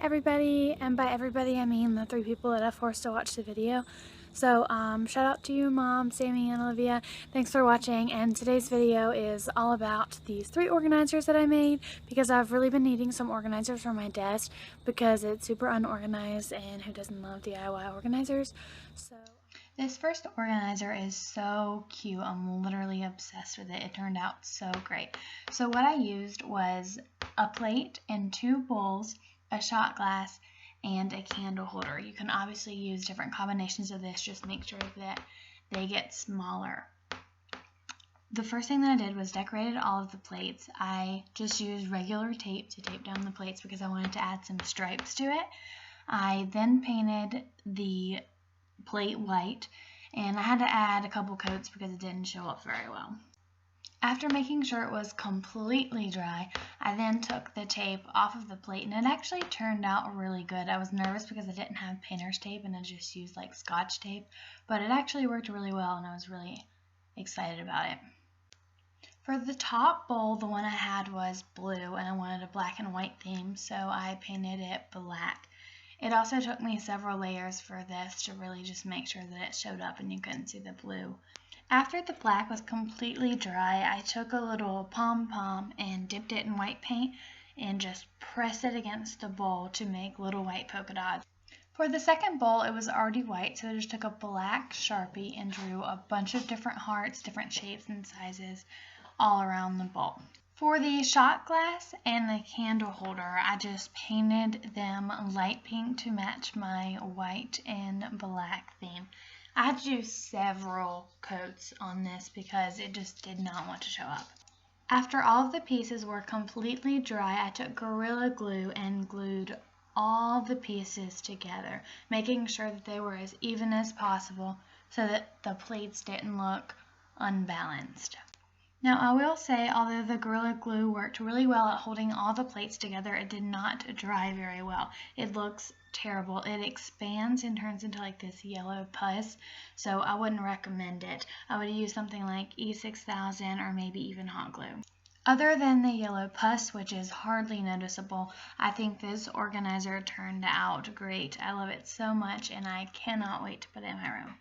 everybody, and by everybody I mean the 3 people that I forced to watch the video. So shout out to you, Mom, Sammy, and Olivia. Thanks for watching, and today's video is all about these 3 organizers that I made because I've really been needing some organizers for my desk because it's super unorganized, and who doesn't love DIY organizers? So this first organizer is so cute. I'm literally obsessed with it. It turned out so great. So what I used was a plate and 2 bowls, a shot glass, and a candle holder. You can obviously use different combinations of this, just make sure that they get smaller. The first thing that I did was decorated all of the plates. I just used regular tape to tape down the plates because I wanted to add some stripes to it. I then painted the plate white, and I had to add a couple coats because it didn't show up very well. After making sure it was completely dry, I then took the tape off of the plate, and it actually turned out really good. I was nervous because I didn't have painter's tape and I just used like Scotch tape, but it actually worked really well and I was really excited about it. For the top bowl, the one I had was blue and I wanted a black and white theme, so I painted it black. It also took me several layers for this to really just make sure that it showed up and you couldn't see the blue. After the black was completely dry, I took a little pom-pom and dipped it in white paint and just pressed it against the bowl to make little white polka dots. For the second bowl, it was already white, so I just took a black Sharpie and drew a bunch of different hearts, different shapes and sizes all around the bowl. For the shot glass and the candle holder, I just painted them light pink to match my white and black theme. I had to do several coats on this because it just did not want to show up. After all of the pieces were completely dry, I took Gorilla Glue and glued all the pieces together, making sure that they were as even as possible so that the plates didn't look unbalanced. Now I will say, although the Gorilla Glue worked really well at holding all the plates together, it did not dry very well. It looks terrible. It expands and turns into like this yellow pus, so I wouldn't recommend it. I would use something like E6000 or maybe even hot glue. Other than the yellow pus, which is hardly noticeable, I think this organizer turned out great. I love it so much and I cannot wait to put it in my room.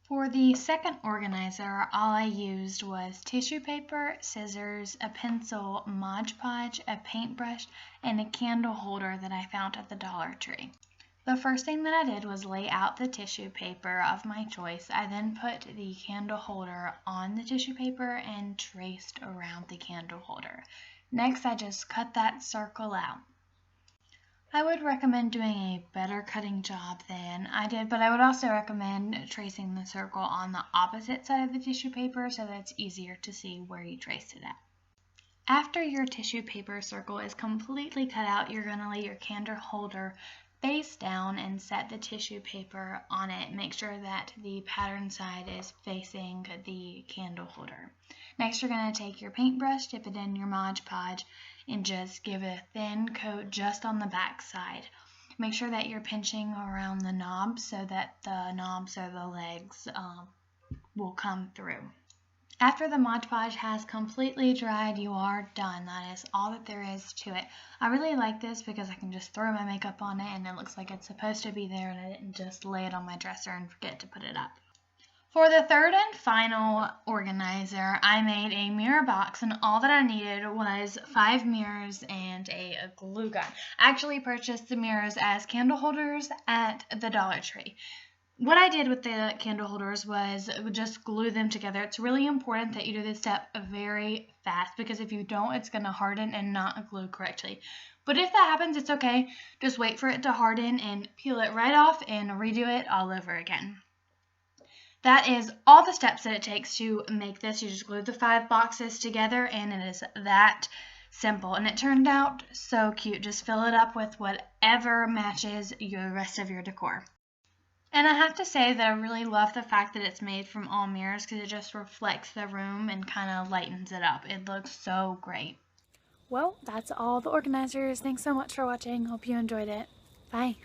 For the second organizer, all I used was tissue paper, scissors, a pencil, Mod Podge, a paintbrush, and a candle holder that I found at the Dollar Tree. The first thing that I did was lay out the tissue paper of my choice. I then put the candle holder on the tissue paper and traced around the candle holder. Next, I just cut that circle out. I would recommend doing a better cutting job than I did, but I would also recommend tracing the circle on the opposite side of the tissue paper so that it's easier to see where you traced it at. After your tissue paper circle is completely cut out, you're going to lay your candle holder face down and set the tissue paper on it. Make sure that the pattern side is facing the candle holder. Next, you're going to take your paintbrush, dip it in your Mod Podge, and just give it a thin coat just on the back side. Make sure that you're pinching around the knobs so that the knobs or the legs will come through. After the Mod Podge has completely dried, you are done. That is all that there is to it. I really like this because I can just throw my makeup on it and it looks like it's supposed to be there and I didn't just lay it on my dresser and forget to put it up. For the third and final organizer, I made a mirror box, and all that I needed was 5 mirrors and a glue gun. I actually purchased the mirrors as candle holders at the Dollar Tree. What I did with the candle holders was just glue them together. It's really important that you do this step very fast because if you don't, it's going to harden and not glue correctly. But if that happens, it's okay. Just wait for it to harden and peel it right off and redo it all over again. That is all the steps that it takes to make this. You just glue the 5 boxes together and it is that simple. And it turned out so cute. Just fill it up with whatever matches your rest of your decor. And I have to say that I really love the fact that it's made from all mirrors because it just reflects the room and kind of lightens it up. It looks so great. Well, that's all the organizers. Thanks so much for watching. Hope you enjoyed it. Bye.